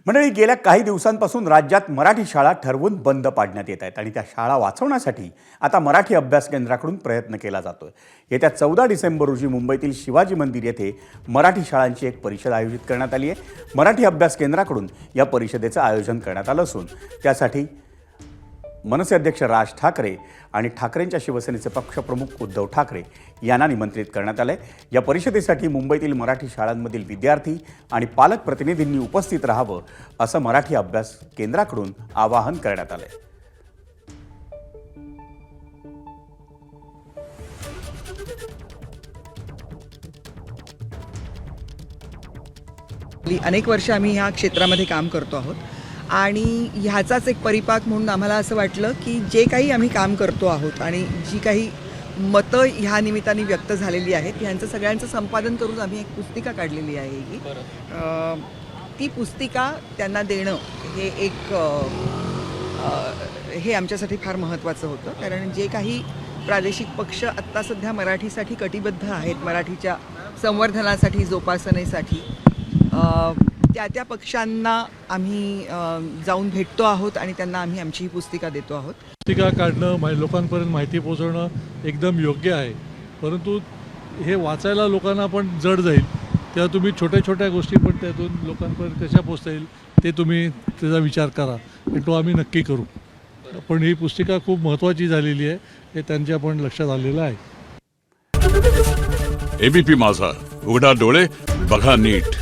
मंडळी, गेल्या काही दिवसांपासून राज्यात मराठी शाळा ठरवून बंद पाडण्यात येत आहेत आणि त्या शाळा वाचवण्यासाठी आता मराठी अभ्यास केंद्राकडून प्रयत्न केला जातोय। येत्या 14 डिसेंबर रोजी मुंबईतील शिवाजी मंदिर येथे मराठी शाळांची एक परिषद आयोजित करण्यात आली आहे। मराठी अभ्यास केंद्राकडून या परिषदेचं आयोजन करण्यात आलं असून त्यासाठी मनसे अध्यक्ष राज ठाकरे आणि ठाकरेंच्या शिवसेनेचे पक्षप्रमुख उद्धव ठाकरे यांना निमंत्रित करण्यात आले। या परिषदेसाठी मुंबईतील मराठी शाळांमधील विद्यार्थी आणि पालक प्रतिनिधींनी उपस्थित राहावं असं मराठी अभ्यास केंद्राकडून आवाहन करण्यात आले। अनेक वर्ष आम्ही ह्या क्षेत्रामध्ये काम करतो आहोत आणि ह्याचाच एक परिपाक म्हणून आम्हाला असं वाटलं की जे काही आम्ही काम करतो आहोत आणि जी काही मतं ह्या निमित्ताने व्यक्त झालेली आहेत यांचं सगळ्यांचं संपादन करून आम्ही एक पुस्तिका काढलेली आहे की ती पुस्तिका त्यांना देणं हे आमच्यासाठी फार महत्त्वाचं होतं। कारण जे काही प्रादेशिक पक्ष आत्ता सध्या मराठीसाठी कटिबद्ध आहेत, मराठीच्या संवर्धनासाठी, जोपासनेसाठी, त्या पक्षांना आम्ही जाऊन भेटतो आहोत आणि त्यांना आम्ही आमची ही पुस्तिका देतो आहोत। पुस्तिका काढणं, लोकांपर्यंत माहिती पोहोचवणं एकदम योग्य आहे, परंतु हे वाचायला लोकांना पण जड जाईल। तेव्हा तुम्ही छोट्या छोट्या गोष्टी पण त्यातून लोकांपर्यंत कशा पोहोचता येईल ते तुम्ही त्याचा विचार करा आणि तो आम्ही नक्की करू। पण ही पुस्तिका खूप महत्त्वाची झालेली आहे, हे त्यांच्या पण लक्षात आलेलं आहे। एबीपी माझा, उघडा डोळे बघा नीट।